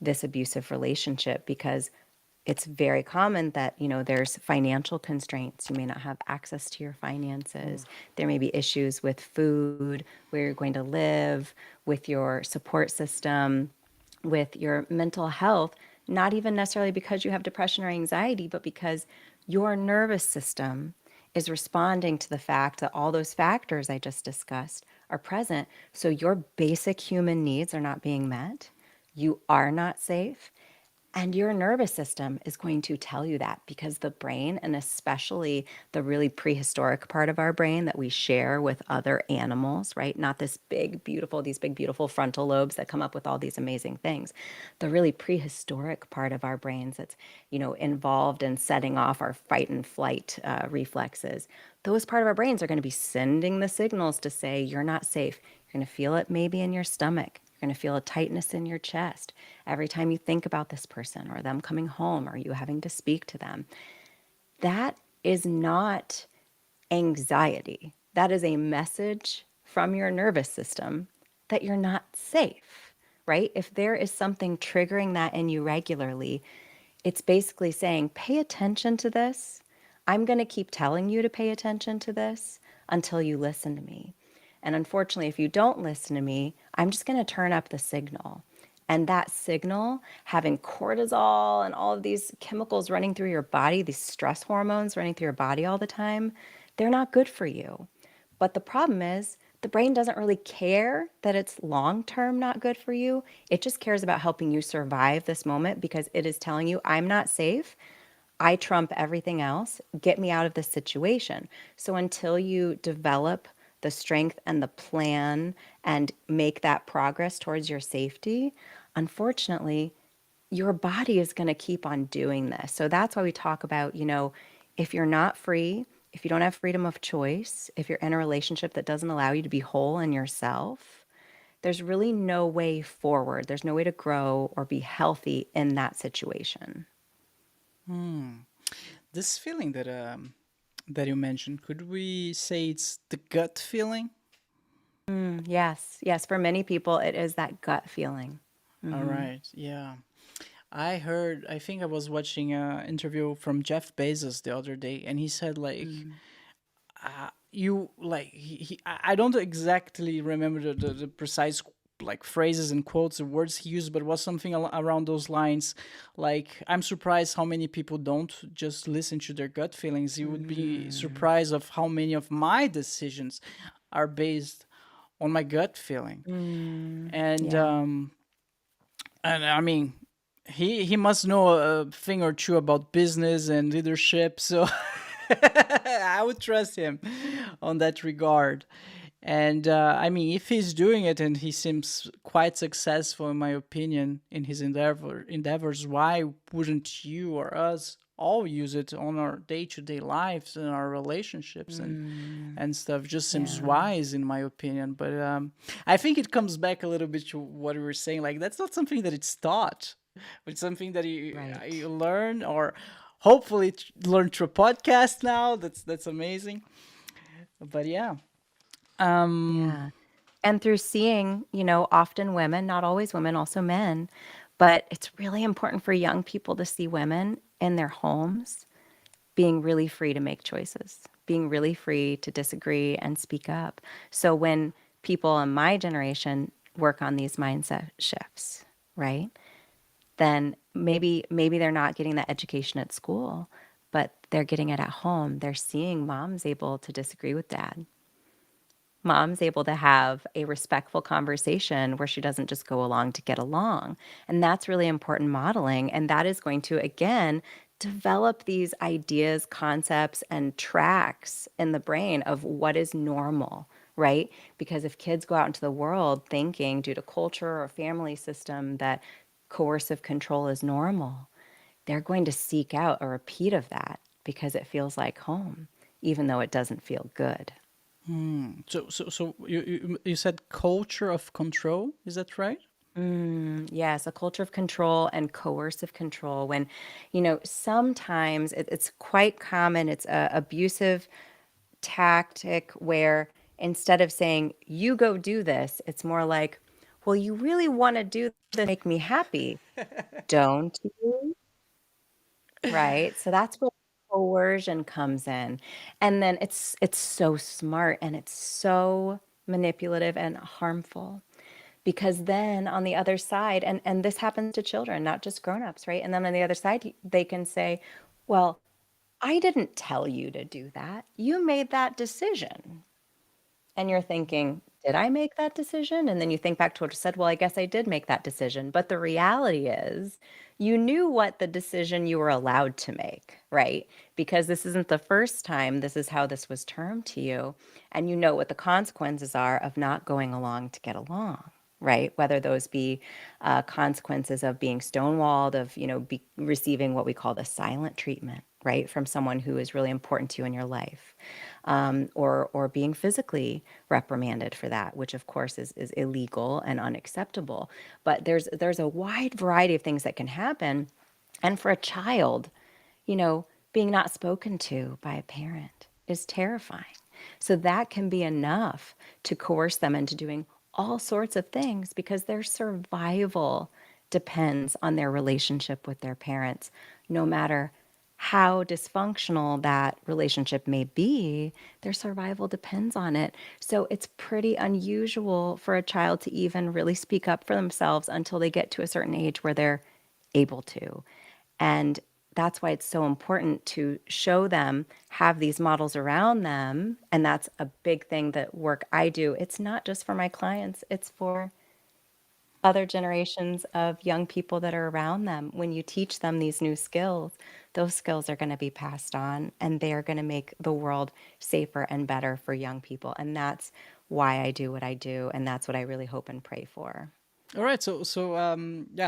this abusive relationship, because it's very common that, there's financial constraints. You may not have access to your finances. There may be issues with food, where you're going to live, with your support system, with your mental health, not even necessarily because you have depression or anxiety, but because your nervous system is responding to the fact that all those factors I just discussed are present. So your basic human needs are not being met. You are not safe. And your nervous system is going to tell you that, because the brain, and especially the really prehistoric part of our brain that we share with other animals, right? Not these big, beautiful frontal lobes that come up with all these amazing things. The really prehistoric part of our brains that's, involved in setting off our fight and flight reflexes. Those part of our brains are going to be sending the signals to say, you're not safe. You're going to feel it maybe in your stomach. You're going to feel a tightness in your chest every time you think about this person, or them coming home, or you having to speak to them. That is not anxiety. That is a message from your nervous system that you're not safe, right? If there is something triggering that in you regularly, it's basically saying, pay attention to this. I'm going to keep telling you to pay attention to this until you listen to me. And unfortunately, if you don't listen to me, I'm just going to turn up the signal. And that signal, having cortisol and all of these chemicals running through your body, these stress hormones running through your body all the time, they're not good for you. But the problem is, the brain doesn't really care that it's long-term not good for you. It just cares about helping you survive this moment, because it is telling you, I'm not safe. I trump everything else. Get me out of this situation. So until you develop the strength and the plan and make that progress towards your safety, unfortunately, your body is going to keep on doing this. So that's why we talk about, if you're not free, if you don't have freedom of choice, if you're in a relationship that doesn't allow you to be whole in yourself, there's really no way forward. There's no way to grow or be healthy in that situation. This feeling that you mentioned, could we say it's the gut feeling? Yes, yes. For many people, it is that gut feeling. All right, yeah. I think I was watching an interview from Jeff Bezos the other day, and he said, like, I don't exactly remember the precise like phrases and quotes and words he used, but it was something around those lines. Like, I'm surprised how many people don't just listen to their gut feelings. You would be surprised of how many of my decisions are based on my gut feeling. And Yeah. I mean, he must know a thing or two about business and leadership, so I would trust him on that regard. And I mean, if he's doing it and he seems quite successful, in my opinion, in his endeavors, why wouldn't you or us all use it on our day-to-day lives and our relationships and stuff? Just seems Yeah. wise, in my opinion. But I think it comes back a little bit to what we were saying. Like, that's not something that it's taught. It's something that Right. you learn, or hopefully learn through a podcast now. That's amazing. But yeah. Yeah. And through seeing, often women, not always women, also men, but it's really important for young people to see women in their homes being really free to make choices, being really free to disagree and speak up. So when people in my generation work on these mindset shifts, right? Then maybe they're not getting that education at school, but they're getting it at home. They're seeing moms able to disagree with dad. Mom's able to have a respectful conversation where she doesn't just go along to get along. And that's really important modeling. And that is going to, again, develop these ideas, concepts, and tracks in the brain of what is normal, right? Because if kids go out into the world thinking, due to culture or family system, that coercive control is normal, they're going to seek out a repeat of that because it feels like home, even though it doesn't feel good. So you said culture of control. Is that right? Yes, a culture of control and coercive control. When, sometimes it's quite common, it's a abusive tactic where instead of saying, you go do this, it's more like, well, you really want to do this to make me happy, don't you? Right? So that's where coercion comes in. And then it's so smart and it's so manipulative and harmful. Because then on the other side, and this happens to children, not just grown-ups, right? And then on the other side, they can say, well, I didn't tell you to do that. You made that decision. And you're thinking, did I make that decision? And then you think back to what you said, well, I guess I did make that decision. But the reality is, you knew what the decision you were allowed to make, right? Because this isn't the first time this is how this was termed to you. And you know what the consequences are of not going along to get along, right? Whether those be consequences of being stonewalled, of, receiving what we call the silent treatment, right, from someone who is really important to you in your life, or being physically reprimanded for that, which of course is illegal and unacceptable. But there's a wide variety of things that can happen, and for a child, being not spoken to by a parent is terrifying. So that can be enough to coerce them into doing all sorts of things because their survival depends on their relationship with their parents, no matter how dysfunctional that relationship may be, their survival depends on it. So it's pretty unusual for a child to even really speak up for themselves until they get to a certain age where they're able to. And that's why it's so important to show them, have these models around them. And that's a big thing that work I do. It's not just for my clients, it's for other generations of young people that are around them. When you teach them these new skills, those skills are going to be passed on and they are going to make the world safer and better for young people. And that's why I do what I do. And that's what I really hope and pray for. All right, so yeah,